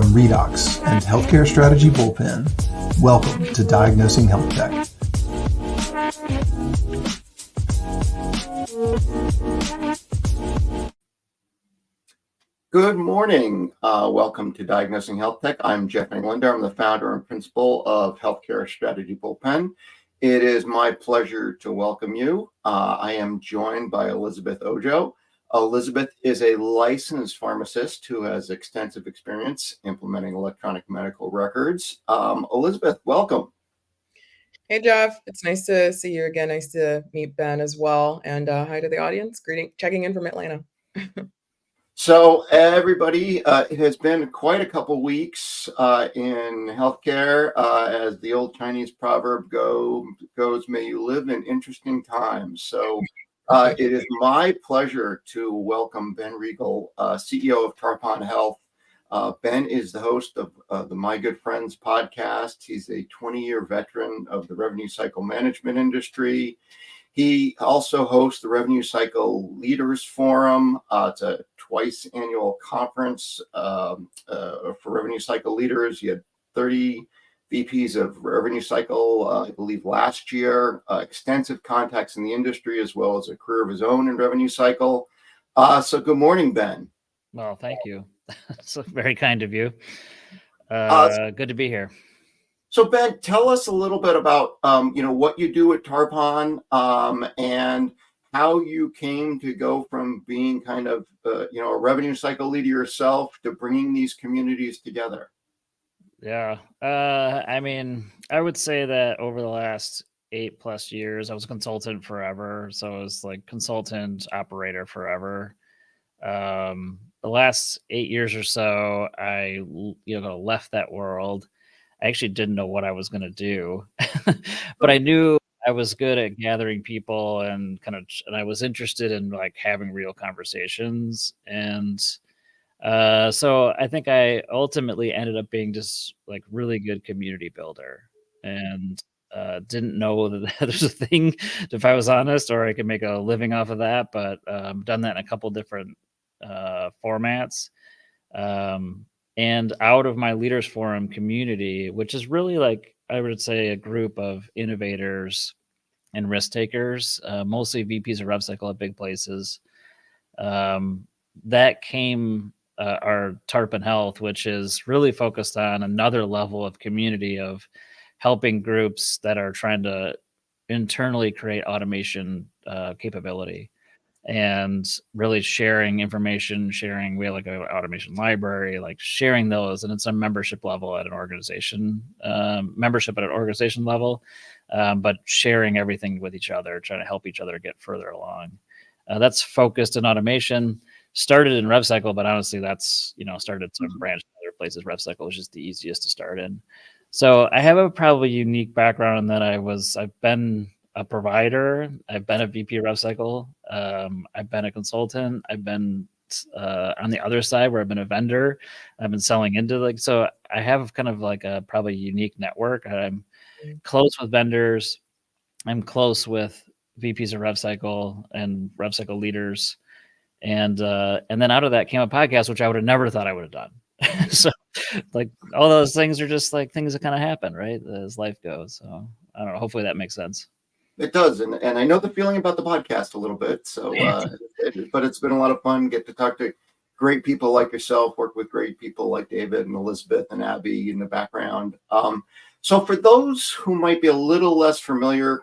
From Redox and Healthcare Strategy Bullpen, welcome to Diagnosing Healthtech. Good morning. Welcome to Diagnosing Healthtech. I'm Jeff Englander. I'm the founder and principal of Healthcare Strategy Bullpen. It is my pleasure to welcome you. I am joined by Elizabeth Ojo. Elizabeth is a licensed pharmacist who has extensive experience implementing electronic medical records. Elizabeth, welcome. Hey, Jeff. It's nice to see you again. Nice to meet Ben as well. And hi to the audience. Checking in from Atlanta. So everybody, it has been quite a couple weeks in healthcare. As the old Chinese proverb goes, may you live in interesting times. So it is my pleasure to welcome Ben Reigle, CEO of Tarpon Health. Ben is the host of the My Good Friends podcast. He's a 20-year veteran of the revenue cycle management industry. He also hosts the Revenue Cycle Leaders Forum. It's a twice annual conference for revenue cycle leaders. He had 30 VPs of revenue cycle, I believe, last year. Extensive contacts in the industry, as well as a career of his own in revenue cycle. So good morning, Ben. Well, thank you. It's very kind of you. Good to be here. So Ben, tell us a little bit about what you do at Tarpon and how you came to go from being kind of a revenue cycle leader yourself to bringing these communities together. Yeah, I would say that over the last 8+ years, I was a consultant forever. So I was like consultant operator forever. The last 8 years or so, I left that world. I actually didn't know what I was going to do, but I knew I was good at gathering people and and I was interested in like having real conversations. And so I think I ultimately ended up being just like really good community builder, and didn't know that there's a thing, if I was honest, or I could make a living off of that, but done that in a couple different formats. And out of my Leaders Forum community, which is really like, I would say, a group of innovators and risk takers, mostly VPs of RevCycle at big places, that came our Tarpon Health, which is really focused on another level of community of helping groups that are trying to internally create automation capability. And really sharing information, we have like an automation library, like sharing those, and it's a membership level at an organization, level, but sharing everything with each other, trying to help each other get further along. That's focused in automation, started in RevCycle, but honestly, that's, started some branch in other places. RevCycle is just the easiest to start in. So I have a probably unique background in that I've been a provider, I've been a VP of RevCycle, I've been a consultant, I've been on the other side where I've been a vendor, I've been selling into so I have kind of like a probably unique network. I'm close with vendors, I'm close with VPs of RevCycle and RevCycle leaders, and then out of that came a podcast, which I would have never thought I would have done. So like all those things are just like things that kind of happen, right, as life goes. So I don't know, hopefully that makes sense. It does, and I know the feeling about the podcast a little bit. So, but it's been a lot of fun. Get to talk to great people like yourself, work with great people like David and Elizabeth and Abby in the background. So, for those who might be a little less familiar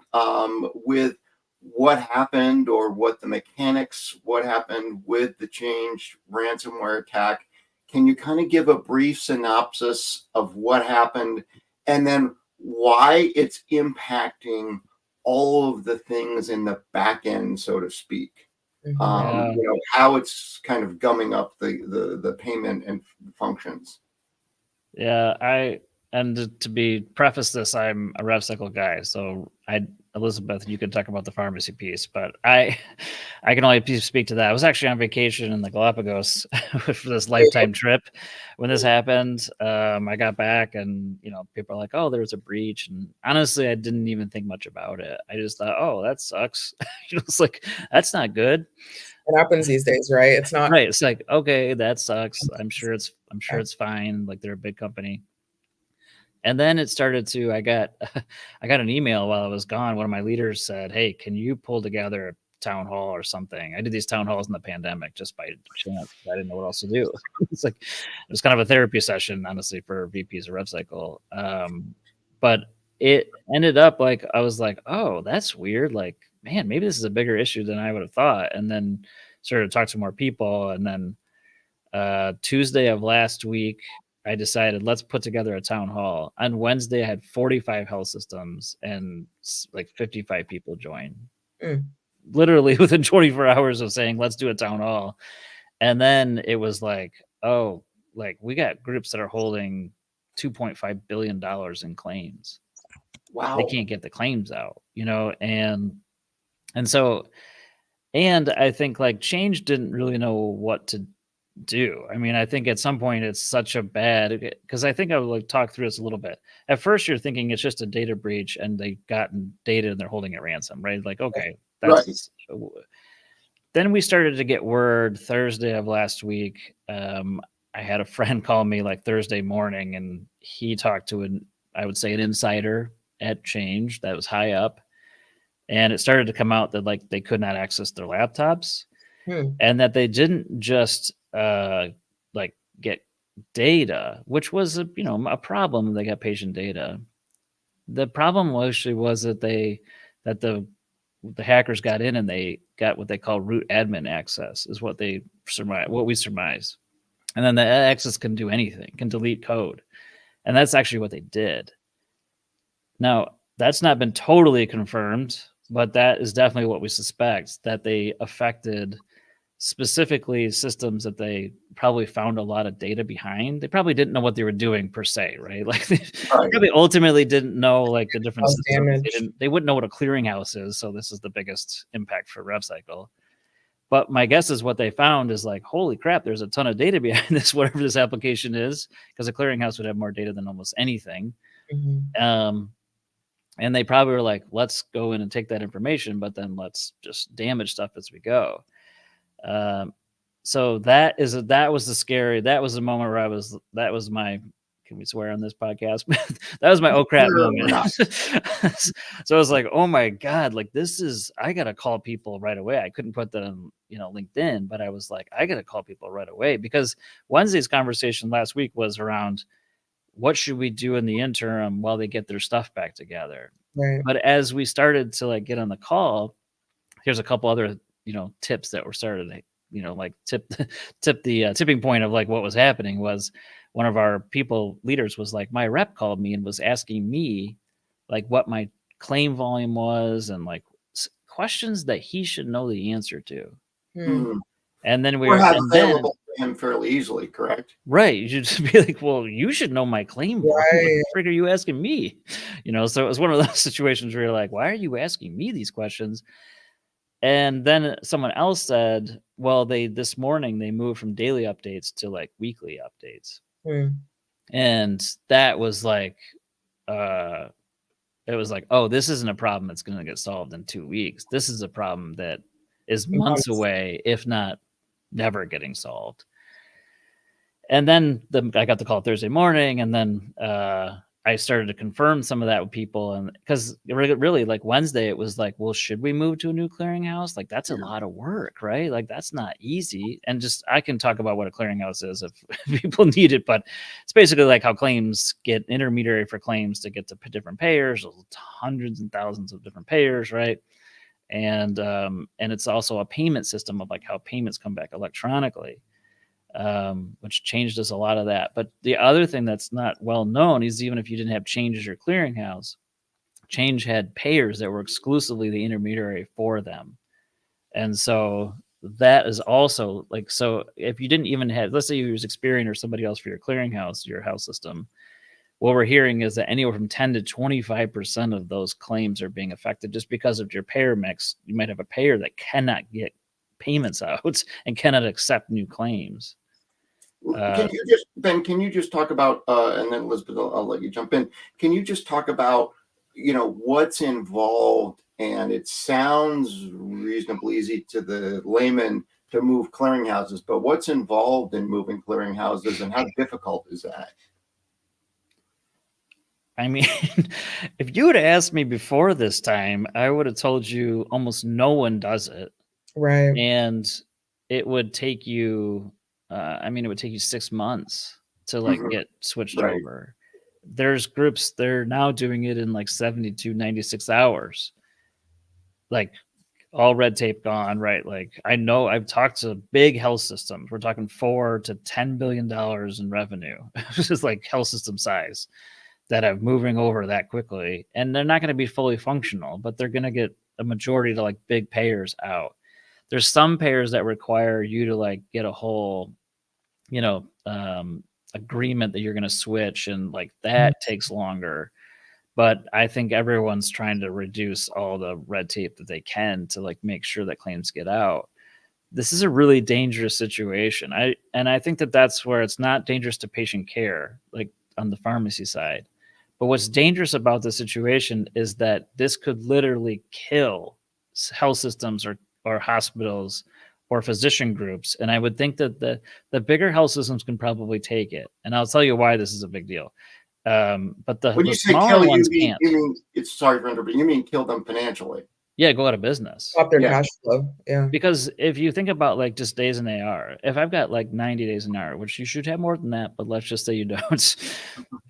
with what happened or what the mechanics, what happened with the changed ransomware attack, can you kind of give a brief synopsis of what happened and then why it's impacting all of the things in the back end, so to speak? How it's kind of gumming up the payment and functions. Yeah, and to be preface this, I'm a RevCycle guy, so Elizabeth, you can talk about the pharmacy piece, but I can only speak to that. I was actually on vacation in the Galapagos for this lifetime trip when this happened. I got back and, people are like, oh, there was a breach. And honestly, I didn't even think much about it. I just thought, oh, that sucks. It's like, that's not good. It happens these days, right? It's not right. It's like, okay, that sucks. I'm I'm sure it's fine. Like they're a big company. And then it started to, I got an email while I was gone. One of my leaders said, "Hey, can you pull together a town hall or something?" I did these town halls in the pandemic just by chance. I didn't know what else to do. It's like, it was kind of a therapy session, honestly, for VPs of RevCycle. But it ended up like, I was like, oh, that's weird. Like, man, maybe this is a bigger issue than I would have thought. And then started to talk to more people. And then Tuesday of last week, I decided let's put together a town hall. On Wednesday, I had 45 health systems and like 55 people join. Literally within 24 hours of saying, let's do a town hall. And then it was like, oh, like we got groups that are holding $2.5 billion in claims. Wow. They can't get the claims out, you know? And so, and I think like Change didn't really know what to do. I mean, I think at some point it's such a bad, because I think I would like talk through this a little bit. At first you're thinking it's just a data breach and they've gotten data and they're holding it ransom, right? Like, okay, that's right. Then we started to get word Thursday of last week. I had a friend call me like Thursday morning and he talked to I would say an insider at Change that was high up. And it started to come out that like they could not access their laptops and that they didn't just like get data, which was a problem. They got patient data. The problem actually was that the hackers got in and they got what they call root admin access, is what we surmise. And then the access can do anything, can delete code. And that's actually what they did. Now, that's not been totally confirmed, but that is definitely what we suspect, that they affected specifically systems that they probably found a lot of data behind. They probably didn't know what they were doing per se, right? Like they probably ultimately didn't know like the different systems. They wouldn't know what a clearinghouse is. So this is the biggest impact for RevCycle. But my guess is what they found is like, holy crap, there's a ton of data behind this, whatever this application is, because a clearinghouse would have more data than almost anything. And they probably were like, let's go in and take that information, but then let's just damage stuff as we go. So that was the moment where that was my, can we swear on this podcast? That was my oh crap moment. So I was like, oh my God, like I got to call people right away. I couldn't put that on, LinkedIn, but I was like, I got to call people right away, because Wednesday's conversation last week was around what should we do in the interim while they get their stuff back together. Right. But as we started to like get on the call, here's a couple other, tips that were started, like tip the tipping point of like what was happening was one of our people leaders was like, my rep called me and was asking me like what my claim volume was and like questions that he should know the answer to. And then we were available to him fairly easily, correct? Right. You should just be like, well, you should know my claim volume. What the frig are you asking me? So it was one of those situations where you're like, why are you asking me these questions? And then someone else said, well, this morning they moved from daily updates to like weekly updates. And that was like, it was like, oh, this isn't a problem that's going to get solved in 2 weeks. This is a problem that is months away, if not never getting solved. And then I got the call Thursday morning, and then I started to confirm some of that with people. And because really like Wednesday, it was like, well, should we move to a new clearinghouse? Like that's a lot of work, right? Like that's not easy. And just, I can talk about what a clearinghouse is if people need it, but it's basically like how claims get intermediary for claims to get to different payers, hundreds and thousands of different payers, right? And it's also a payment system of like how payments come back electronically. Which changed us a lot of that. But the other thing that's not well known is even if you didn't have Change as your clearinghouse, Change had payers that were exclusively the intermediary for them. And so that is also like, so if you didn't even have, let's say you use Experian or somebody else for your clearinghouse, your health system, what we're hearing is that anywhere from 10 to 25% of those claims are being affected just because of your payer mix. You might have a payer that cannot get payments out and cannot accept new claims. Can you just talk about, and then Elizabeth, I'll let you jump in. Can you just talk about, what's involved? And it sounds reasonably easy to the layman move clearinghouses, but what's involved in moving clearinghouses and how difficult is that? I mean, if you would have asked me before this time, I would have told you almost no one does it. Right. And it would take you, it would take you 6 months to like Mhm. get switched Right. over. There's groups, they're now doing it in like 72, 96 hours. Like all red tape gone, right? Like I know I've talked to big health systems. We're talking $4 to $10 billion in revenue. This is like health system size that are moving over that quickly. And they're not going to be fully functional, but they're going to get a majority to like big payers out. There's some payers that require you to like get a whole, agreement that you're going to switch, and like that takes longer. But I think everyone's trying to reduce all the red tape that they can to like make sure that claims get out. This is a really dangerous situation. I think that that's where it's not dangerous to patient care, like on the pharmacy side. But what's dangerous about this situation is that this could literally kill health systems or hospitals or physician groups. And I would think that the bigger health systems can probably take it. And I'll tell you why this is a big deal. But When the you say smaller kill, ones can't. you mean it's sorry for interrupting. You mean kill them financially? Yeah, go out of business. Stop their Yeah. cash flow. Yeah. Because if you think about like just days in AR, if I've got like 90 days in AR, which you should have more than that, but let's just say you don't,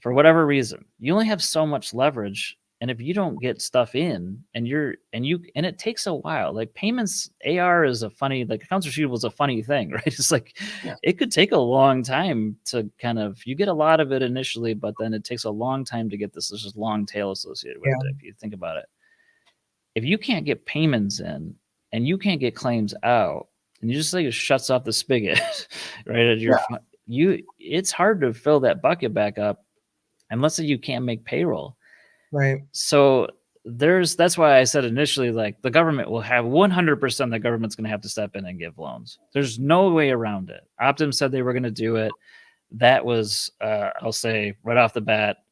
for whatever reason, you only have so much leverage. And if you don't get stuff in and it takes a while, like payments, AR is a funny, like accounts receivable is a funny thing, right? It's like, Yeah. It could take a long time to kind of, you get a lot of it initially, but then it takes a long time to get this. There's just long tail associated with it. If you think about it, if you can't get payments in and you can't get claims out, and you just like it shuts off the spigot, right? It's hard to fill that bucket back up unless you can't make payroll. Right. So that's why I said initially, like the government will have 100%. The government's going to have to step in and give loans. There's no way around it. Optum said they were going to do it. That was, I'll say right off the bat,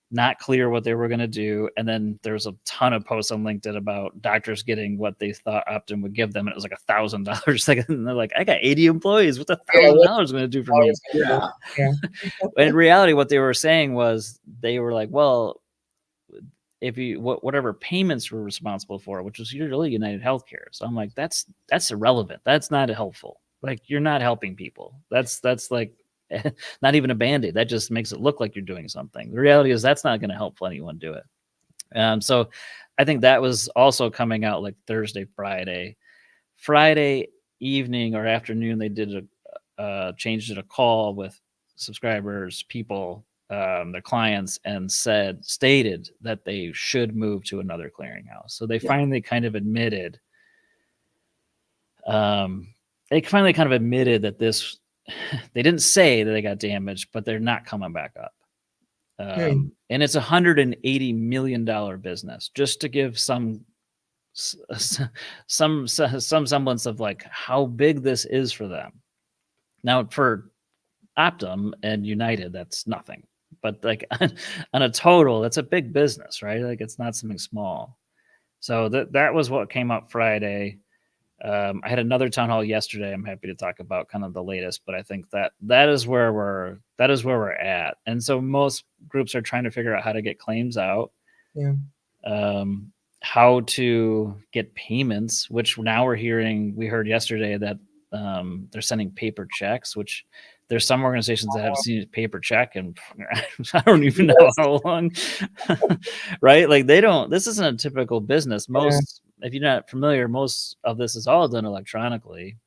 not clear what they were going to do. And then there's a ton of posts on LinkedIn about doctors getting what they thought Optum would give them. And it was like $1,000. And they're like, I got 80 employees. What's $1,000 going to do for me? Yeah. In reality, what they were saying was they were like, well, if you, whatever payments we're responsible for, which was usually United Healthcare. So I'm like, that's irrelevant. That's not helpful. Like you're not helping people. That's like, not even a Band-Aid. That just makes it look like you're doing something. The reality is that's not going to help anyone do it. So I think that was also coming out like Thursday, Friday evening or afternoon. They did changed it a call with subscribers, people, their clients, and stated that they should move to another clearinghouse. So they finally kind of admitted, that this, they didn't say that they got damaged, but they're not coming back up. And it's $180 million business, just to give some semblance of like how big this is for them. Now for Optum and United, that's nothing, but like on a total, that's a big business, right? Like it's not something small. So that was what came up Friday. I had another town hall yesterday. I'm happy to talk about kind of the latest, but I think that is where we're at. And so most groups are trying to figure out how to get claims out, how to get payments, which now we heard yesterday that they're sending paper checks, which there's some organizations that have seen a paper check and I don't even know how long, right? Like this isn't a typical business. If you're not familiar, most of this is all done electronically.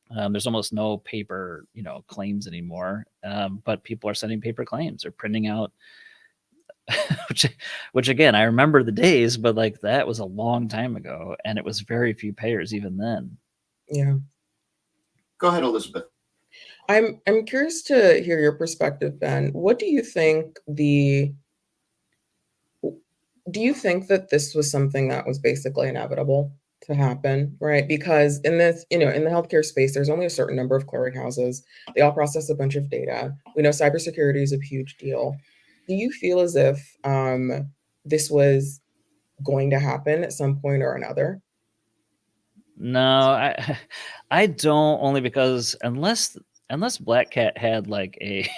There's almost no paper, claims anymore. But people are sending paper claims. They're printing out, which again, I remember the days, but like that was a long time ago, and it was very few payers even then. Yeah. Go ahead, Elizabeth. I'm curious to hear your perspective, Ben. What do you think do you think that this was something that was basically inevitable to happen, right? Because in this, in the healthcare space, there's only a certain number of clearinghouses. They all process a bunch of data. We know cybersecurity is a huge deal. Do you feel as if this was going to happen at some point or another? No, I don't, only because unless Black Cat had like a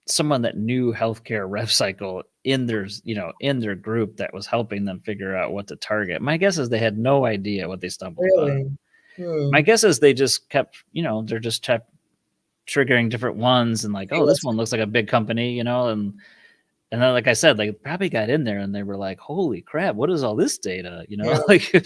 someone that knew healthcare rev cycle in their group that was helping them figure out what to target. My guess is they had no idea what they stumbled upon. Really? My guess is they just kept, they're just kept triggering different ones and like, oh, this one looks like a big company, and then, like I said, they probably got in there and they were like, holy crap, what is all this data? Yeah. Like,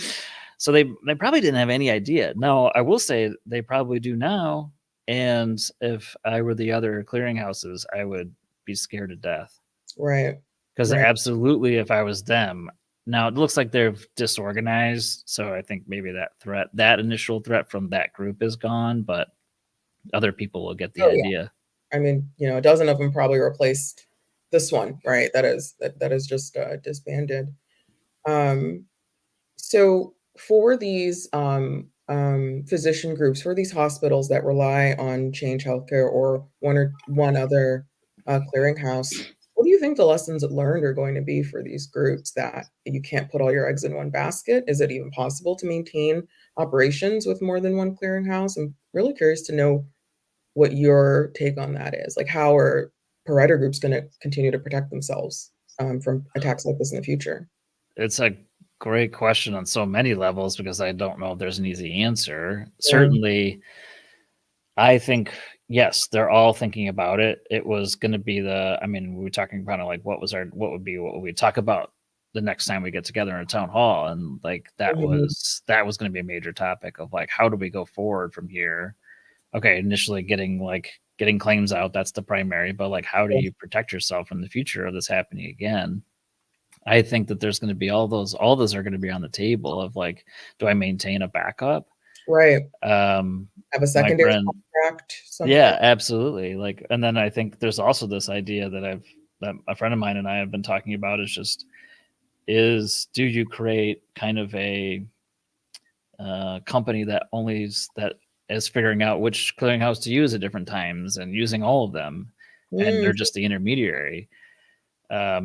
so they probably didn't have any idea. Now, I will say they probably do now. And if I were the other clearinghouses, I would be scared to death. Right. Because Right. absolutely, if I was them, now it looks like they're disorganized. So I think maybe that initial threat from that group is gone, but other people will get the idea. I mean, a dozen of them probably replaced this one, right? That is just disbanded. So for these physician groups, for these hospitals that rely on Change Healthcare or one other clearinghouse, what do you think the lessons learned are going to be for these groups, that you can't put all your eggs in one basket? Is it even possible to maintain operations with more than one clearinghouse? I'm really curious to know what your take on that is. Like, how are provider groups going to continue to protect themselves from attacks like this in the future? It's a great question on so many levels, because I don't know if there's an easy answer. Certainly, I think, yes, they're all thinking about it. It was going to be we were talking about like what would we talk about the next time we get together in a town hall, and like that was going to be a major topic of like, how do we go forward from here? Okay, initially getting claims out, that's the primary, but like, how do you protect yourself in the future of this happening again? I think that there's going to be all those are going to be on the table of like, do I maintain a backup? Right. Have a secondary contract somewhere. Yeah, absolutely. Like, and then I think there's also this idea that a friend of mine and I have been talking about, do you create kind of a company that is figuring out which clearinghouse to use at different times and using all of them, and they're just the intermediary,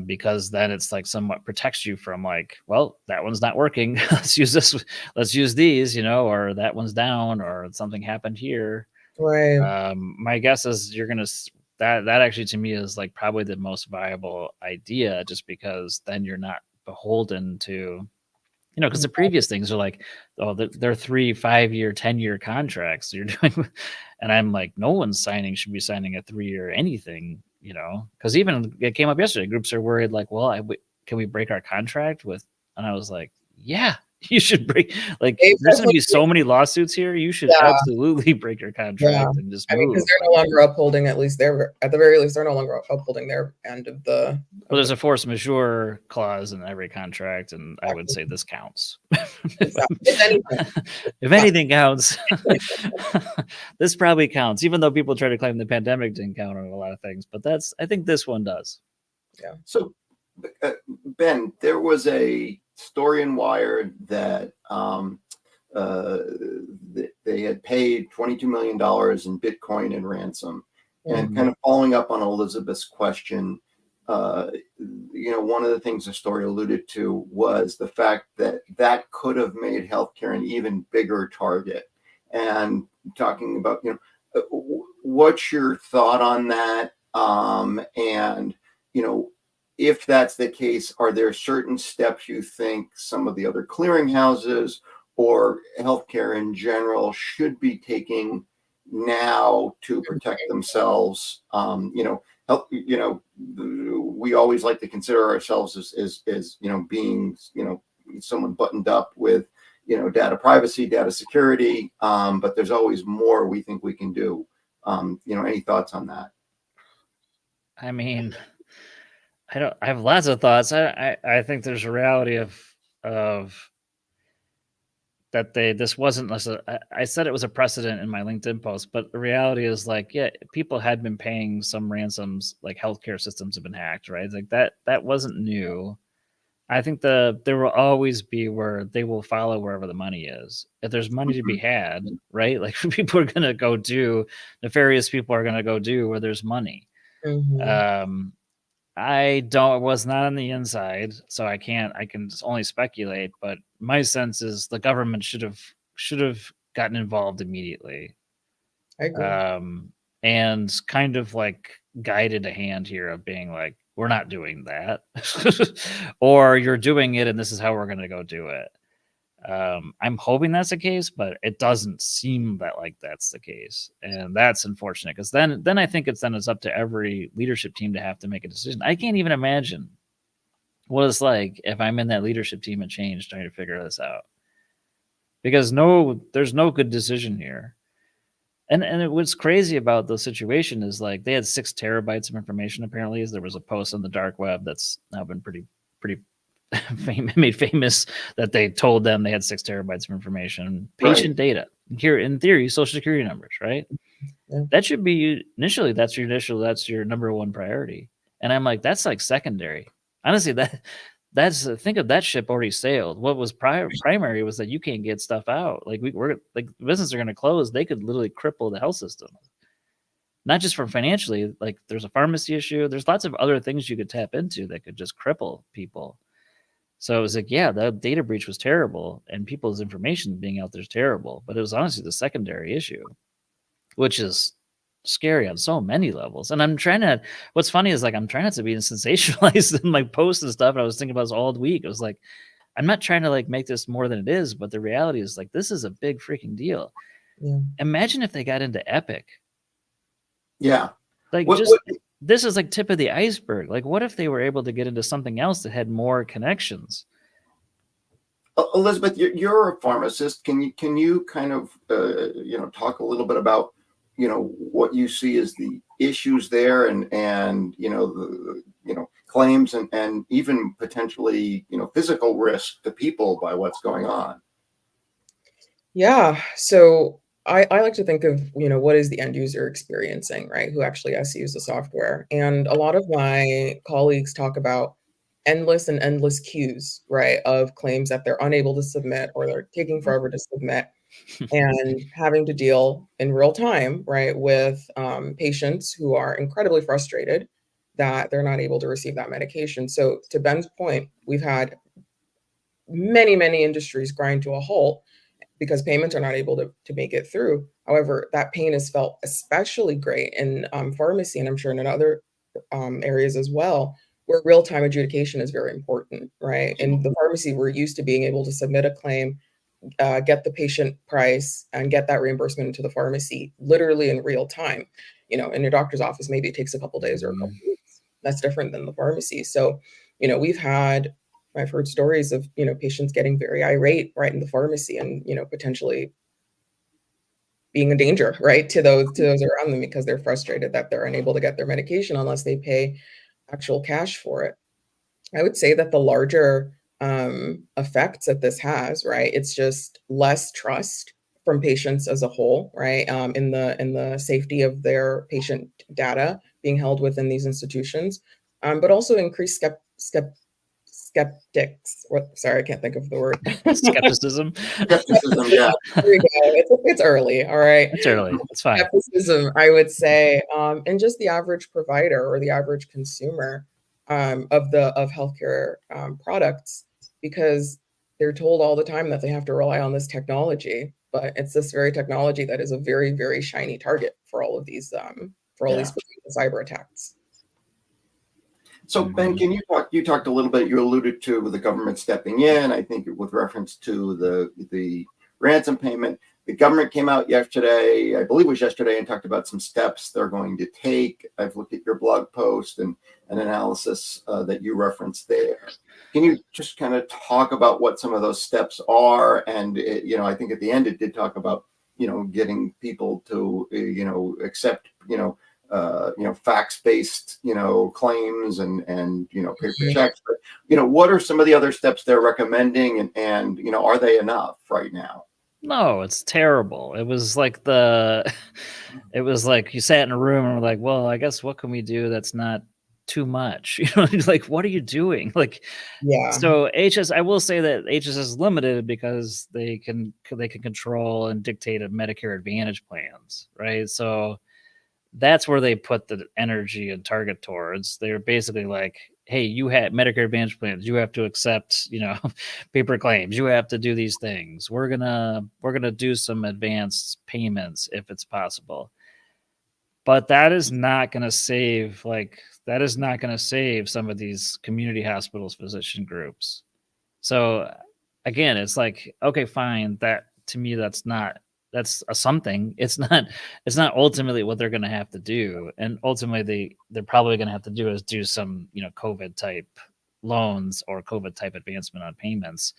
because then it's like somewhat protects you from like, well, that one's not working, let's use these, or that one's down, or something happened here. Right. My guess is that actually to me is like probably the most viable idea, just because then you're not beholden to, because the previous things are like, oh, they're 3, 5 year, 10-year contracts you're doing. And I'm like, no one's should be signing a 3-year anything, because even it came up yesterday. Groups are worried like, well, can we break our contract with? And I was like, yeah, you should break. Like, there's going to be so many lawsuits here. You should absolutely break your contract and just move. Because they're no longer upholding, at the very least, they're no longer upholding their end of the. Well, there's a force majeure clause in every contract, and I would say this counts. If anything counts, this probably counts, even though people try to claim the pandemic didn't count on a lot of things. But I think this one does. Yeah. So, Ben, there was a story in Wired that they had paid $22 million in Bitcoin in ransom. And kind of following up on Elizabeth's question, one of the things the story alluded to was the fact that could have made healthcare an even bigger target. And talking about, what's your thought on that? And, if that's the case, are there certain steps you think some of the other clearinghouses or healthcare in general should be taking now to protect themselves? We always like to consider ourselves as being someone buttoned up with data privacy, data security, but there's always more we think we can do. Any thoughts on that? I mean, I have lots of thoughts. I think there's a reality of that this wasn't I said it was a precedent in my LinkedIn post, but the reality is like, yeah, people had been paying some ransoms, like healthcare systems have been hacked, right? Like that wasn't new. I think there will always be where they will follow wherever the money is. If there's money to be had, right? Like people are going to nefarious people are going to go do where there's money. I was not on the inside, so I can just only speculate, but my sense is the government should have gotten involved immediately. I agree. And kind of like guided a hand here of being like, we're not doing that. Or you're doing it and this is how we're going to go do it. I'm hoping that's the case, but it doesn't seem that like that's the case, and that's unfortunate because then I think it's up to every leadership team to have to make a decision. I can't even imagine what it's like if I'm in that leadership team at Change trying to figure this out, because there's no good decision here. And what's crazy about the situation is like they had 6 terabytes of information. Apparently, as there was a post on the dark web that's now been pretty made famous that they told them they had 6 terabytes of information, patient data. Here, in theory, social security numbers, right? Yeah. That should be initially. That's your number one priority. And I'm like, that's like secondary. Honestly, think of that ship already sailed. What was primary was that you can't get stuff out. Like we're like businesses are going to close. They could literally cripple the health system. Not just from financially, like there's a pharmacy issue. There's lots of other things you could tap into that could just cripple people. So it was like, yeah, the data breach was terrible and people's information being out there is terrible. But it was honestly the secondary issue, which is scary on so many levels. And what's funny is like, I'm trying not to be sensationalized in my posts and stuff. And I was thinking about this all week. I was like, I'm not trying to like make this more than it is, but the reality is like, this is a big freaking deal. Yeah. Imagine if they got into Epic. Yeah. Like this is like tip of the iceberg. Like, what if they were able to get into something else that had more connections? Elizabeth, you're a pharmacist. Can you kind of talk a little bit about what you see as the issues there and the claims and even potentially physical risk to people by what's going on? Yeah. So I like to think of, what is the end user experiencing, right? Who actually has to use the software. And a lot of my colleagues talk about endless queues, right, of claims that they're unable to submit or they're taking forever to submit and having to deal in real time, right, with patients who are incredibly frustrated that they're not able to receive that medication. So to Ben's point, we've had many industries grind to a halt because payments are not able to make it through. However, that pain is felt especially great in pharmacy, and I'm sure in other areas as well, where real-time adjudication is very important, right? In the pharmacy, we're used to being able to submit a claim, get the patient price, and get that reimbursement into the pharmacy literally in real time. In your doctor's office, maybe it takes a couple days or a couple weeks. That's different than the pharmacy. So, I've heard stories of, patients getting very irate right in the pharmacy and, potentially being a danger, right, to those around them because they're frustrated that they're unable to get their medication unless they pay actual cash for it. I would say that the larger effects that this has, right, it's just less trust from patients as a whole, right, in the safety of their patient data being held within these institutions, but also increased skeptics. Sorry, I can't think of the word. Skepticism. Skepticism, yeah. There we go. It's early. All right. It's early. It's fine. Skepticism, I would say, and just the average provider or the average consumer of healthcare products, because they're told all the time that they have to rely on this technology, but it's this very technology that is a very, very shiny target for all of these these cyber attacks. So Ben, can you talked a little bit, you alluded to the government stepping in, I think with reference to the ransom payment. The government came out yesterday, I believe it was yesterday, and talked about some steps they're going to take. I've looked at your blog post and an analysis that you referenced there. Can you just kind of talk about what some of those steps are? And I think at the end it did talk about getting people to accept fax-based claims and paper checks. But what are some of the other steps they're recommending, and are they enough right now? No, it's terrible. It was like you sat in a room and were like, well, I guess what can we do that's not too much? Like, what are you doing? Like, yeah. So I will say that HS is limited because they can control and dictate a Medicare Advantage plans, right? So that's where they put the energy and target towards. They're basically like, hey, you had Medicare Advantage plans, you have to accept, paper claims, you have to do these things. We're gonna do some advanced payments if it's possible. But that is not gonna save some of these community hospitals, physician groups. So again, it's like, okay, fine. That to me, that's a something. It's not ultimately what they're going to have to do. And ultimately they're probably going to have to do some, COVID type loans or COVID type advancement on payments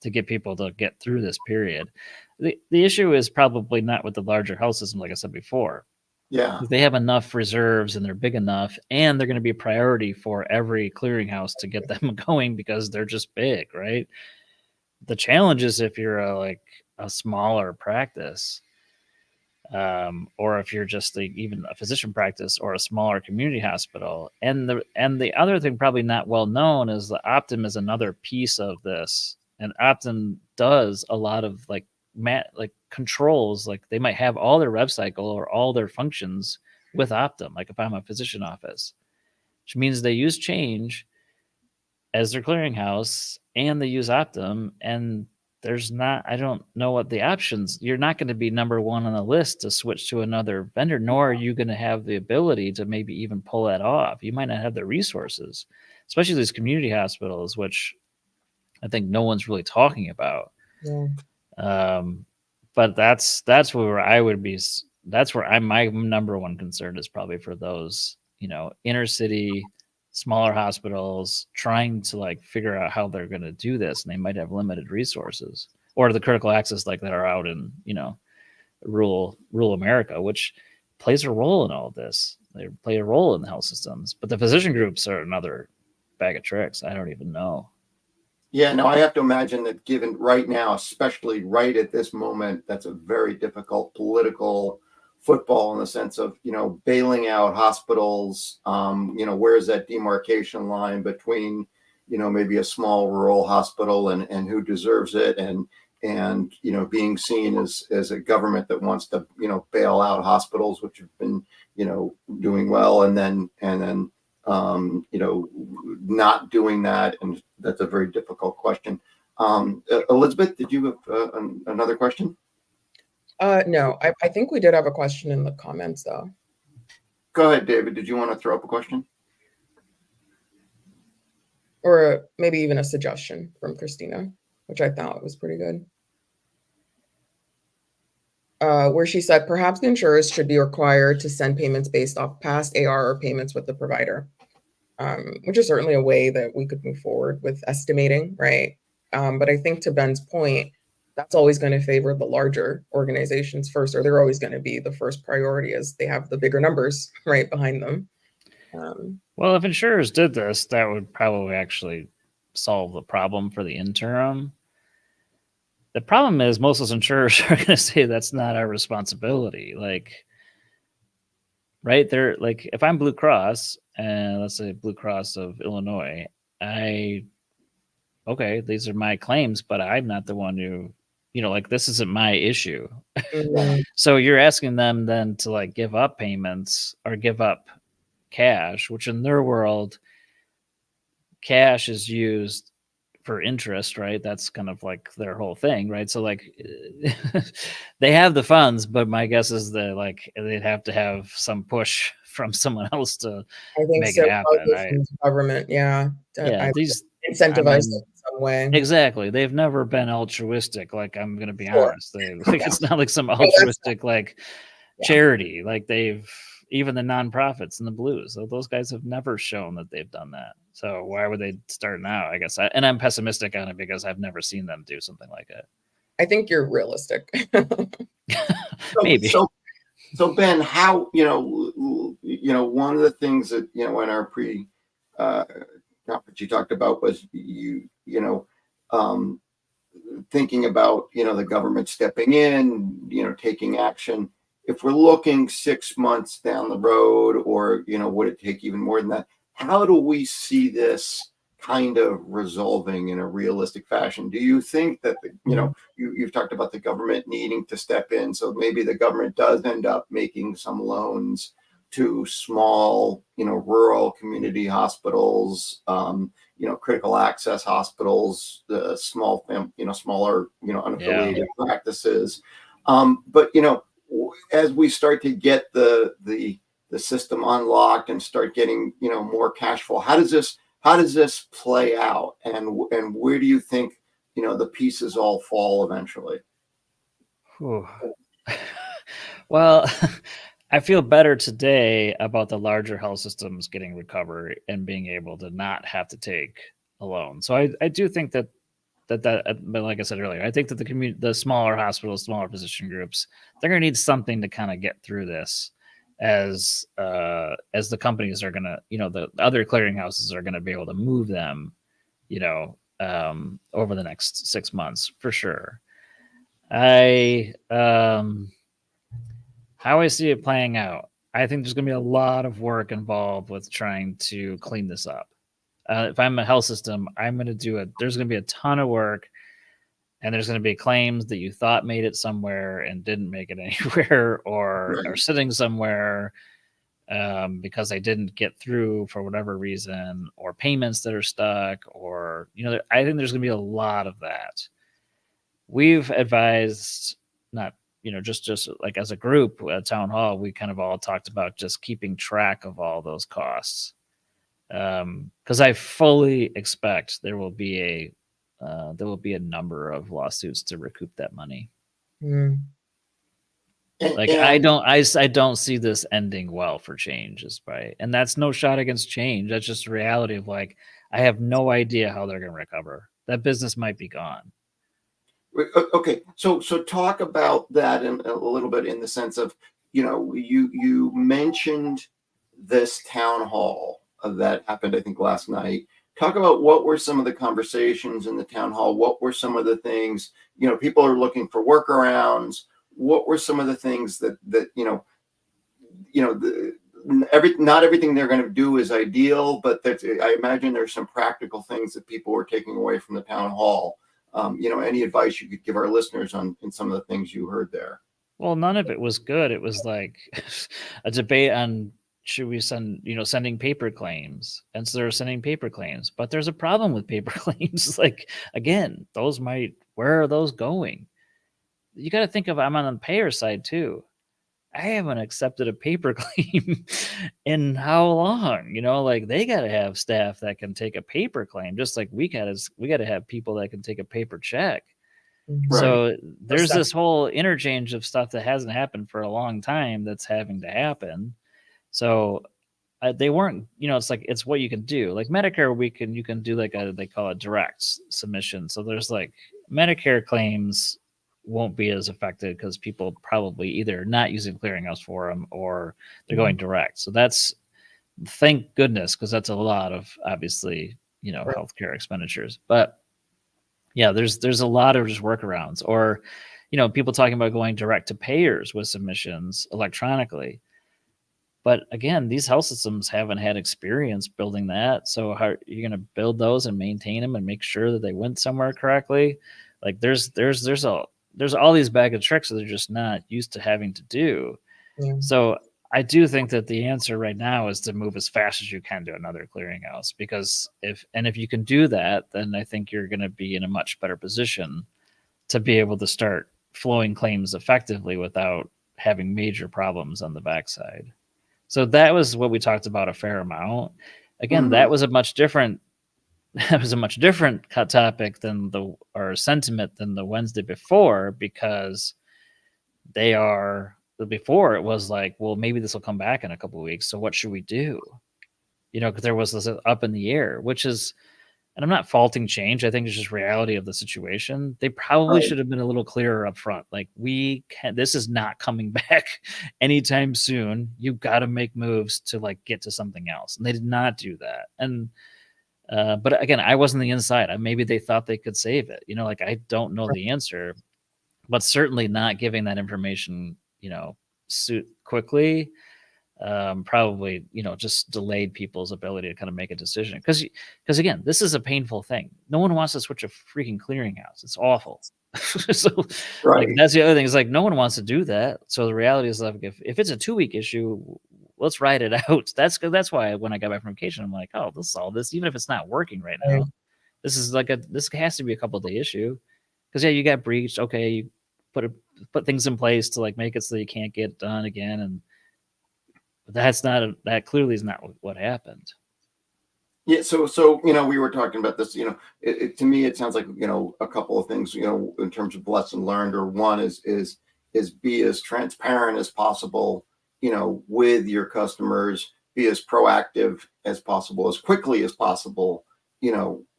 to get people to get through this period. The issue is probably not with the larger health system, like I said before. Yeah. They have enough reserves and they're big enough, and they're going to be a priority for every clearinghouse to get them going because they're just big, right? The challenge is if you're a smaller practice, or if you're just even a physician practice or a smaller community hospital. And the other thing probably not well known is that Optum is another piece of this, and Optum does a lot of controls. Like they might have all their rev cycle or all their functions with Optum. Like if I'm a physician office, which means they use Change as their clearinghouse and they use Optum, and I don't know what the options. You're not going to be number one on the list to switch to another vendor, nor are you going to have the ability to maybe even pull that off. You might not have the resources, especially these community hospitals, which I think no one's really talking about. Yeah. But that's where I would be. That's where my number one concern is probably for those, inner city, smaller hospitals trying to figure out how they're going to do this, and they might have limited resources, or the critical access that are out in rural America, which plays a role in all of this. They play a role in the health systems, but the physician groups are another bag of tricks. I don't even know. Yeah, no, I have to imagine that given right now, especially right at this moment, that's a very difficult political football in the sense of, bailing out hospitals. Where is that demarcation line between, maybe a small rural hospital and who deserves it, and being seen as a government that wants to, bail out hospitals which have been, doing well, and then not doing that. And that's a very difficult question. Elizabeth, did you have another question? No, I think we did have a question in the comments though. Go ahead, David. Did you want to throw up a question? Or maybe even a suggestion from Christina, which I thought was pretty good. Where she said, perhaps the insurers should be required to send payments based off past AR or payments with the provider, which is certainly a way that we could move forward with estimating, right? But I think to Ben's point, that's always going to favor the larger organizations first, or they're always going to be the first priority as they have the bigger numbers right behind them. Well, if insurers did this, that would probably actually solve the problem for the interim. The problem is most of those insurers are going to say that's not our responsibility. Right? They're like, if I'm Blue Cross, and let's say Blue Cross of Illinois, okay, these are my claims, but I'm not the one who, this isn't my issue. Mm-hmm. So you're asking them then to give up payments or give up cash, which in their world, cash is used for interest, right? That's kind of their whole thing, right? So they have the funds, but my guess is that they'd have to have some push from someone else to make it happen. Government, yeah. These incentivized in some way. Exactly. They've never been altruistic. I'm going to be honest. It's not like some altruistic charity. Even the nonprofits and the blues, so those guys have never shown that they've done that. So why would they start now? I guess, and I'm pessimistic on it because I've never seen them do something like it. I think you're realistic. Maybe. So Ben, how one of the things that in our pre conference you talked about was thinking about the government stepping in, taking action. If we're looking 6 months down the road, or would it take even more than that? How do we see this kind of resolving in a realistic fashion? Do you think that you've talked about the government needing to step in, so maybe the government does end up making some loans to small, rural community hospitals, critical access hospitals, the smaller, unaffiliated practices. But as we start to get the system unlocked and start getting more cash flow, how does this play out, and where do you think the pieces all fall eventually? Well, I feel better today about the larger health systems getting recovery and being able to not have to take a loan. So I do think that, but like I said earlier, I think that the smaller hospitals, smaller physician groups, they're going to need something to kind of get through this, as the companies are going to, the other clearinghouses are going to be able to move them, over the next 6 months for sure. How I see it playing out, I think there's going to be a lot of work involved with trying to clean this up. If I'm a health system, I'm going to do it. There's going to be a ton of work, and there's going to be claims that you thought made it somewhere and didn't make it anywhere, or are sitting somewhere because they didn't get through for whatever reason, or payments that are stuck, or I think there's going to be a lot of that. We've advised, not just like as a group at town hall, we kind of all talked about just keeping track of all those costs, because I fully expect there will be a number of lawsuits to recoup that money. Like, I don't see this ending well for Change, and that's no shot against Change. That's just the reality of, like, I have no idea how they're going to recover. That business might be gone. Okay, so talk about that in a little bit, in the sense of, you mentioned this town hall that happened, I think, last night. Talk about what were some of the conversations in the town hall. What were some of the things, people are looking for workarounds. What were some of the things that not everything they're going to do is ideal, but I imagine there's some practical things that people were taking away from the town hall. Any advice you could give our listeners on some of the things you heard there? Well, none of it was good. It was like a debate on, should we sending paper claims, and so they're sending paper claims, but there's a problem with paper claims. Like, again, where are those going? You got to think of, I'm on the payer side too. I haven't accepted a paper claim in how long? Like, they got to have staff that can take a paper claim, just like we got to have people that can take a paper check. Mm-hmm. So there's this whole interchange of stuff that hasn't happened for a long time that's having to happen. So they weren't, it's what you can do. Like Medicare, you can do like they call it direct submission. So there's like Medicare claims won't be as affected because people probably either not using clearinghouse for them, or they're going direct. So that's, thank goodness, because that's a lot of, obviously, healthcare expenditures. But yeah, there's a lot of just workarounds, or people talking about going direct to payers with submissions electronically. But again, these health systems haven't had experience building that. So how are you going to build those and maintain them and make sure that they went somewhere correctly? Like, there's all these bag of tricks that they're just not used to having to do. Yeah. So I do think that the answer right now is to move as fast as you can to another clearinghouse, because if you can do that, then I think you're going to be in a much better position to be able to start flowing claims effectively without having major problems on the backside. So that was what we talked about a fair amount. Again, that was a much different topic than or sentiment than the Wednesday before, because before it was like, well, maybe this will come back in a couple of weeks. So what should we do? Because there was this up in the air, which is, and I'm not faulting Change. I think it's just reality of the situation. They probably should have been a little clearer up front. Like, this is not coming back anytime soon. You've got to make moves to like get to something else. And they did not do that. And, but again, I wasn't the inside. Maybe they thought they could save it. Like, I don't know the answer, but certainly not giving that information, quickly, probably, just delayed people's ability to kind of make a decision. Because again, this is a painful thing. No one wants to switch a freaking clearinghouse. It's awful. So like, that's the other thing, is like, no one wants to do that. So the reality is, like, if it's a 2-week issue, let's ride it out. That's why when I got back from vacation, I'm like, oh, let's solve this, even if it's not working right now. Right. This has to be a couple day issue, because you got breached. Okay, you put things in place to like make it so you can't get done again, and that clearly is not what happened. Yeah, so we were talking about this. To me, it sounds like a couple of things. In terms of lesson learned, or one is be as transparent as possible. With your customers, be as proactive as possible, as quickly as possible.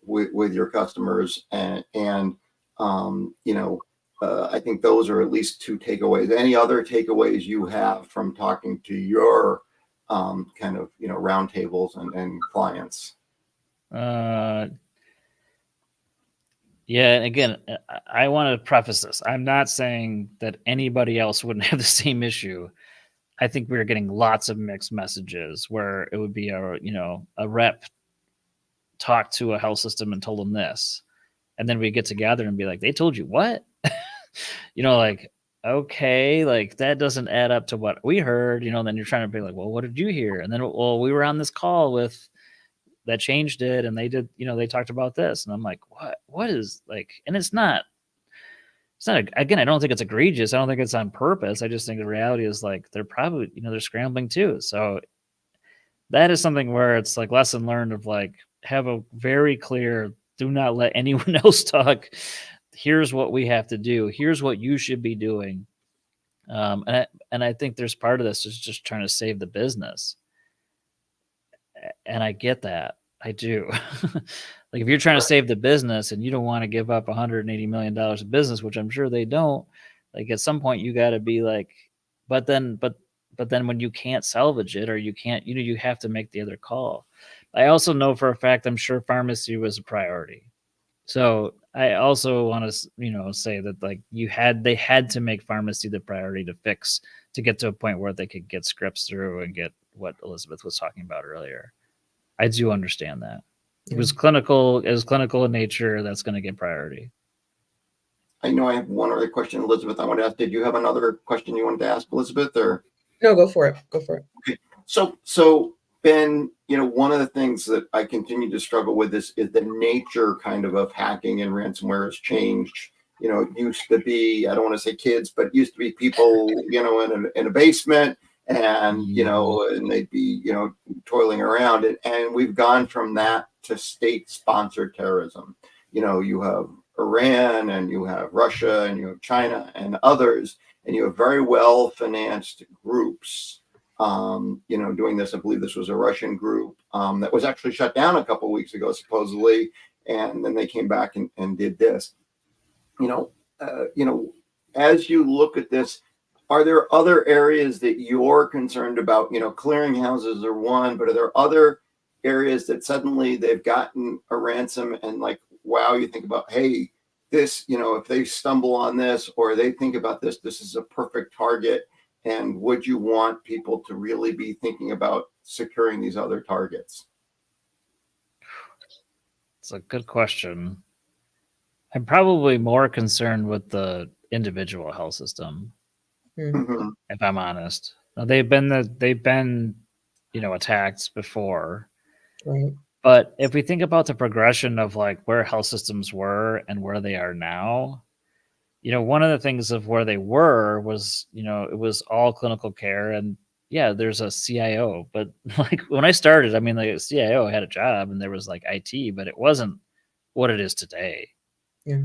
With your customers, and I think those are at least two takeaways. Any other takeaways you have from talking to your kind of roundtables and clients? Yeah, and again, I want to preface this. I'm not saying that anybody else wouldn't have the same issue. I think we were getting lots of mixed messages where it would be a rep talked to a health system and told them this, and then we get together and be like, they told you what? Like, okay, like that doesn't add up to what we heard. Then you're trying to be like, well, what did you hear? And then, well, we were on this call with that changed it, and they did, they talked about this, and I'm like, what is like, and it's not again, I don't think it's egregious. I don't think it's on purpose. I just think the reality is like they're probably, they're scrambling too. So that is something where it's like lesson learned of like, have a very clear, do not let anyone else talk. Here's what we have to do. Here's what you should be doing. And I think there's part of this is just trying to save the business. And I get that. I do. Like if you're trying to save the business and you don't want to give up $180 million of business, which I'm sure they don't, like at some point you got to be like, but then when you can't salvage it, or you can't, you have to make the other call. I also know for a fact, I'm sure pharmacy was a priority. So I also want to, say that like they had to make pharmacy the priority to get to a point where they could get scripts through and get what Elizabeth was talking about earlier. I do understand that. It was clinical in nature. That's going to get priority. I know I have one other question, Elizabeth. I want to ask, did you have another question you wanted to ask, Elizabeth, or? No, go for it. Okay. So Ben, one of the things that I continue to struggle with is the nature kind of hacking and ransomware has changed. It used to be, I don't want to say kids, but it used to be people, in a basement, and and they'd be toiling around, and we've gone from that to state-sponsored terrorism. You have Iran, and you have Russia, and you have China and others, and you have very well financed groups doing this. I believe this was a Russian group that was actually shut down a couple of weeks ago, supposedly, and then they came back and did this. As you look at this, are there other areas that you're concerned about? Clearinghouses are one, but are there other areas that suddenly they've gotten a ransom and like, wow, you think about, hey, this, if they stumble on this or they think about this, this is a perfect target. And would you want people to really be thinking about securing these other targets? It's a good question. I'm probably more concerned with the individual health system, Mm-hmm. if I'm honest. Now, they've been attacked before. Right. But if we think about the progression of like where health systems were and where they are now, one of the things of where they were was, it was all clinical care, and yeah, there's a CIO, but like when I started, I mean, like a CIO had a job and there was like IT, but it wasn't what it is today. Yeah.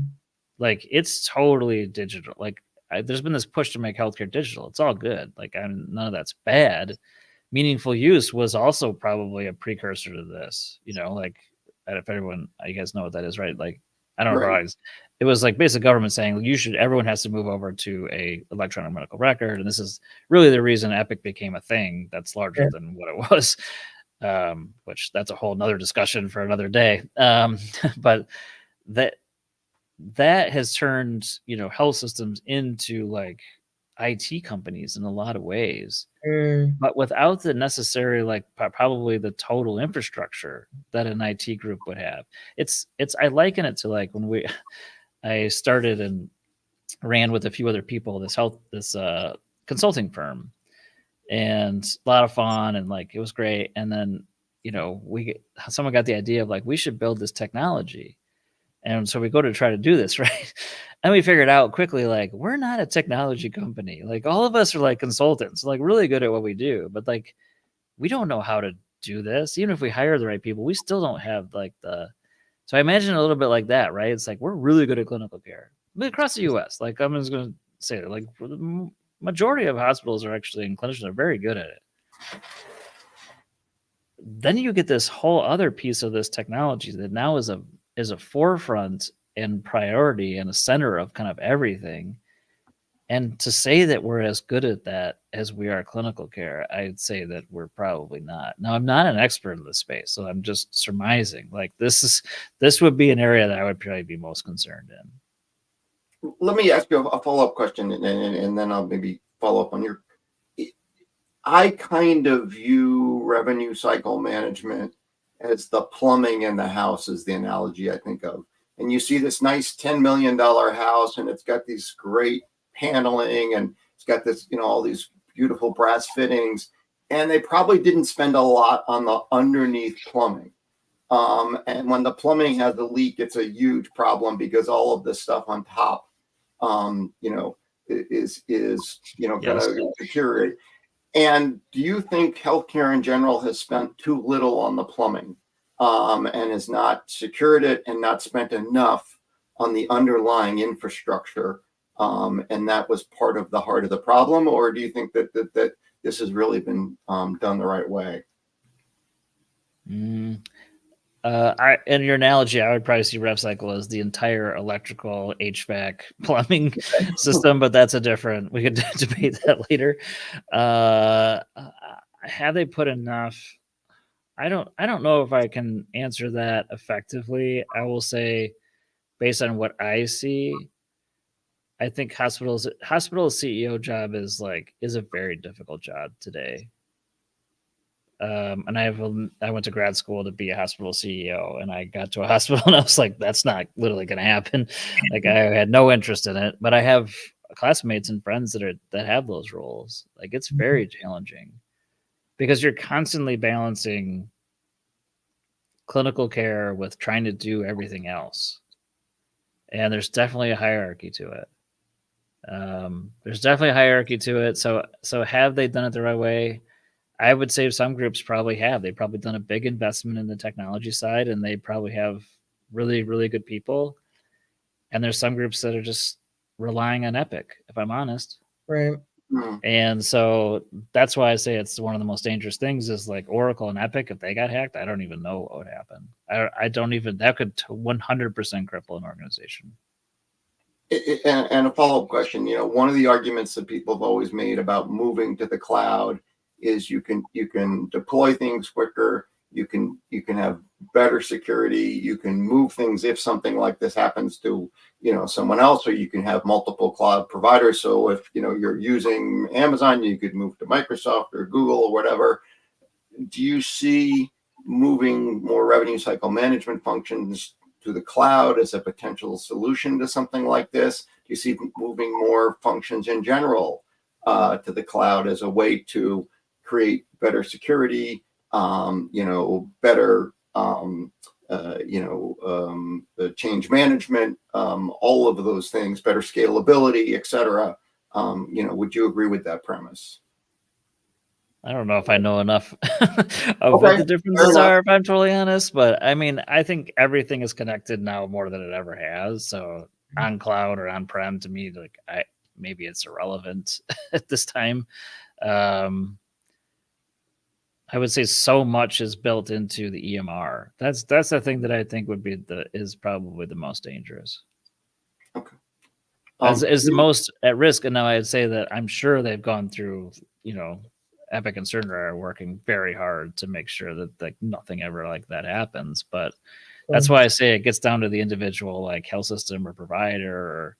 Like it's totally digital. Like there's been this push to make healthcare digital. It's all good. Like none of that's bad. Meaningful use was also probably a precursor to this, like if you guys know what that is, right? Like, I don't know how it was like basic government saying everyone has to move over to a electronic medical record. And this is really the reason Epic became a thing that's larger than what it was, which that's a whole nother discussion for another day. But that has turned, health systems into like IT companies in a lot of ways, but without the necessary, like probably the total infrastructure that an IT group would have. I liken it to like when I started and ran with a few other people, this consulting firm. and a lot of fun, and like it was great. And then someone got the idea of like we should build this technology, and so we go to try to do this, right? And we figured out quickly like we're not a technology company. Like all of us are like consultants, like really good at what we do, but like we don't know how to do this. Even if we hire the right people, we still don't have like the. So I imagine a little bit like that, right? It's like we're really good at clinical care, but across the U.S., like I'm just going to say that, like the majority of hospitals are actually, and clinicians are very good at it. Then you get this whole other piece of this technology that now is a forefront and priority and a center of kind of everything. And to say that we're as good at that as we are clinical care, I'd say that we're probably not. Now, I'm not an expert in this space, so I'm just surmising. Like this would be an area that I would probably be most concerned in. Let me ask you a follow-up question, and then I'll maybe follow up on your. I kind of view revenue cycle management as the plumbing in the house, is the analogy I think of. And you see this nice $10 million house, and it's got these great paneling, and it's got this, all these beautiful brass fittings, and they probably didn't spend a lot on the underneath plumbing. And when the plumbing has a leak, it's a huge problem because all of this stuff on top, is going to deteriorate. And do you think healthcare in general has spent too little on the plumbing, and has not secured it and not spent enough on the underlying infrastructure? And that was part of the heart of the problem? Or do you think that this has really been done the right way? In your analogy, I would probably see rev cycle as the entire electrical, HVAC, plumbing system, but that's we could debate that later. Have they put enough? I don't know if I can answer that effectively. I will say, based on what I see, I think hospital CEO job is a very difficult job today. And I went to grad school to be a hospital CEO, and I got to a hospital and I was like, that's not literally going to happen. Like I had no interest in it, but I have classmates and friends that have those roles. Like it's very challenging because you're constantly balancing clinical care with trying to do everything else. And there's definitely a hierarchy to it. So have they done it the right way? I would say some groups probably have. They've probably done a big investment in the technology side, and they probably have really, really good people. And there's some groups that are just relying on Epic, if I'm honest. Right. And so that's why I say it's one of the most dangerous things is like Oracle and Epic. If they got hacked, I don't even know what would happen. That could 100% cripple an organization. And a follow-up question, one of the arguments that people have always made about moving to the cloud is you can deploy things quicker, you can have better security, you can move things if something like this happens to someone else, or you can have multiple cloud providers. So if you're using Amazon, you could move to Microsoft or Google or whatever. Do you see moving more revenue cycle management functions to the cloud as a potential solution to something like this? Do you see moving more functions in general to the cloud as a way to create better security, better, change management, all of those things, better scalability, et cetera? Would you agree with that premise? I don't know if I know enough of what the differences are, if I'm totally honest. But I mean, I think everything is connected now more than it ever has. So on cloud or on-prem, to me, maybe it's irrelevant at this time. I would say so much is built into the EMR. That's the thing that I think is probably the most dangerous. Okay. Is the most at risk. And now I'd say that I'm sure they've gone through, Epic and Cerner are working very hard to make sure that nothing ever like that happens. But that's why I say it gets down to the individual health system or provider, or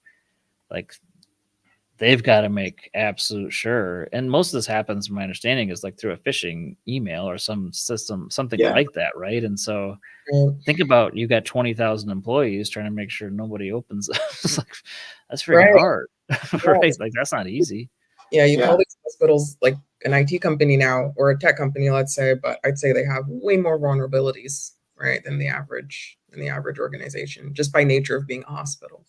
they've got to make absolute sure. And most of this happens, my understanding, is through a phishing email or some system, something like that, right? And so think about, you got 20,000 employees trying to make sure nobody opens. That's very hard, right? That's not easy. Yeah, you call these hospitals an IT company now, or a tech company, let's say, but I'd say they have way more vulnerabilities, right, than the average organization, just by nature of being a hospital.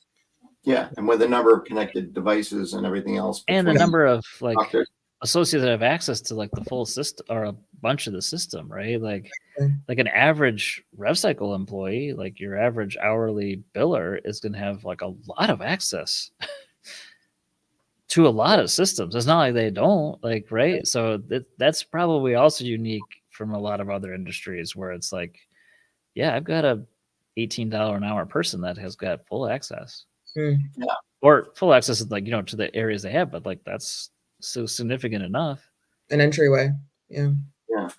Yeah, and with the number of connected devices and everything else, and the number of like doctors. associates that have access to like the full system or a bunch of the system, right? Like an average RevCycle employee, like your average hourly biller, is going to have like a lot of access to a lot of systems. It's not like they don't, like, right? So that's probably also unique from a lot of other industries where it's like, yeah, I've got a $18 an hour person that has got full access. Yeah. Or full access is like, to the areas they have, but like that's so significant enough. An entryway. Yeah. Yeah.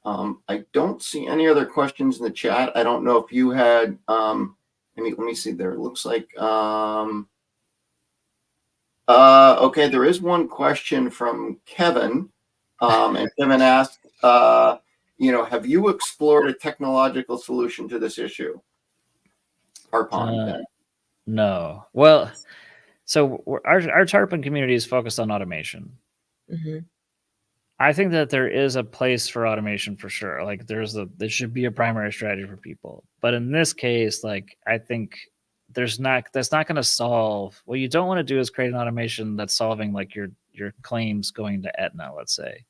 I don't see any other questions in the chat. I don't know if you had let me see there. It looks like okay, there is one question from Kevin. And Kevin asked, have you explored a technological solution to this issue? Tarpon. No. Well, so our Tarpon community is focused on automation. Mm-hmm. I think that there is a place for automation for sure. Like there should be a primary strategy for people. But in this case, like I think that's not going to solve. What you don't want to do is create an automation that's solving like your claims going to Aetna, let's say,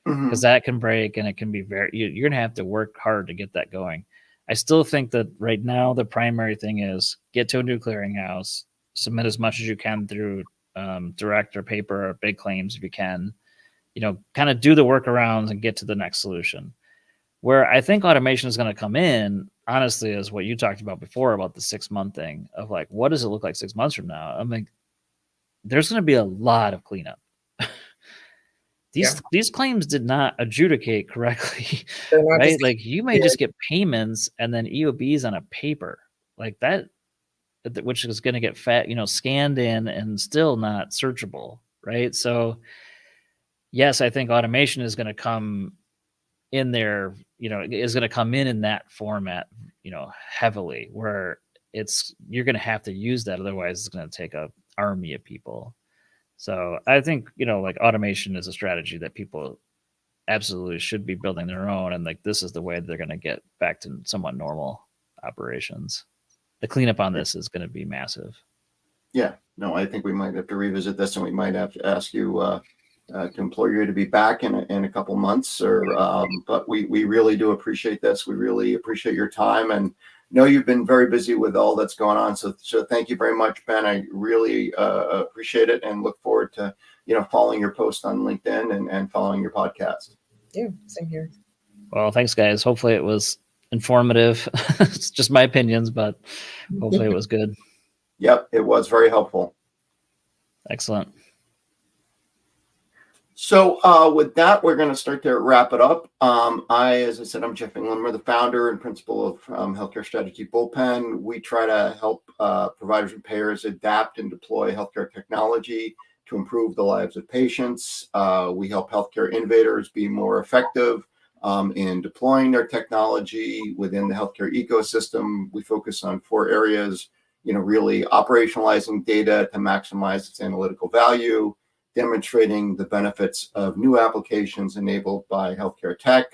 because that can break and it can be you're going to have to work hard to get that going. I still think that right now the primary thing is get to a new clearinghouse, submit as much as you can through direct or paper or big claims if you can. Kind of do the workarounds and get to the next solution. Where I think automation is going to come in, honestly, is what you talked about before about the 6-month thing of like, what does it look like 6 months from now? I'm like, there's going to be a lot of cleanup. These claims did not adjudicate correctly, right? Like you may just get payments and then EOBs on a paper like that, which is going to get scanned in and still not searchable, right? So yes, I think automation is going to come in there, is going to come in that format, heavily, where you're going to have to use that. Otherwise, it's going to take an army of people. So I think, like automation is a strategy that people absolutely should be building their own. And like, this is the way they're going to get back to somewhat normal operations. The cleanup on this is going to be massive. Yeah, no, I think we might have to revisit this, and we might have to ask you to implore you to be back in a couple months, but we really do appreciate this. We really appreciate your time, and know you've been very busy with all that's going on. So thank you very much, Ben. I really appreciate it, and look forward to following your post on LinkedIn and following your podcast. Yeah, same here. Well, thanks, guys. Hopefully it was informative. It's just my opinions, but hopefully it was good. Yep, it was very helpful. Excellent. So with that, we're going to start to wrap it up. As I said, I'm Jeff Englander, the founder and principal of Healthcare Strategy Bullpen. We try to help providers and payers adapt and deploy healthcare technology to improve the lives of patients. We help healthcare innovators be more effective in deploying their technology within the healthcare ecosystem. We focus on 4 areas, really operationalizing data to maximize its analytical value, demonstrating the benefits of new applications enabled by healthcare tech,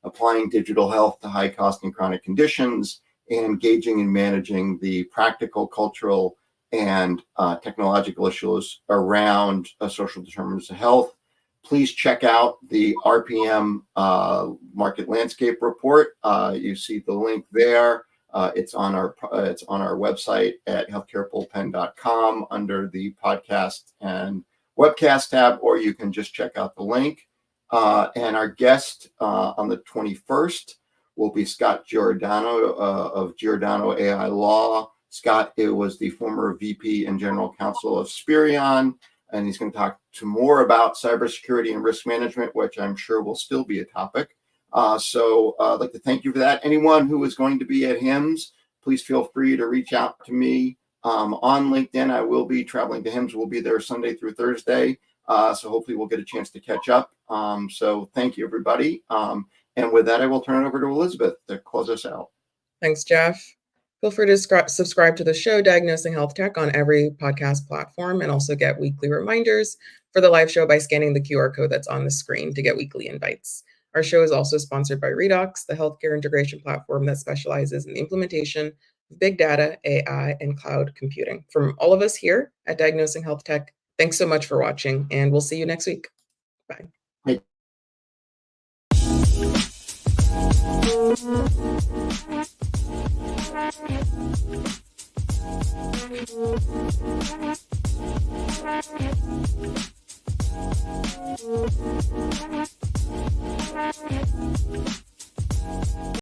applying digital health to high-cost and chronic conditions, and engaging and managing the practical, cultural, and technological issues around social determinants of health. Please check out the RPM Market Landscape Report. You see the link there. It's on our website at healthcarebullpen.com under the podcast and webcast tab, or you can just check out the link. And our guest on the 21st will be Scott Giordano of Giordano AI Law. Scott was the former VP and General Counsel of Spirion, and he's going to talk more about cybersecurity and risk management, which I'm sure will still be a topic. So I'd like to thank you for that. Anyone who is going to be at HIMSS, please feel free to reach out to me on LinkedIn. I will be traveling to HIMSS. We'll be there Sunday through Thursday. So hopefully we'll get a chance to catch up. So thank you, everybody. And with that, I will turn it over to Elizabeth to close us out. Thanks, Jeff. Feel free to subscribe to the show, Diagnosing Healthtech, on every podcast platform, and also get weekly reminders for the live show by scanning the QR code that's on the screen to get weekly invites. Our show is also sponsored by Redox, the healthcare integration platform that specializes in the implementation of big data, AI, and cloud computing. From all of us here at Diagnosing Healthtech, thanks so much for watching, and we'll see you next week. Bye. Hey.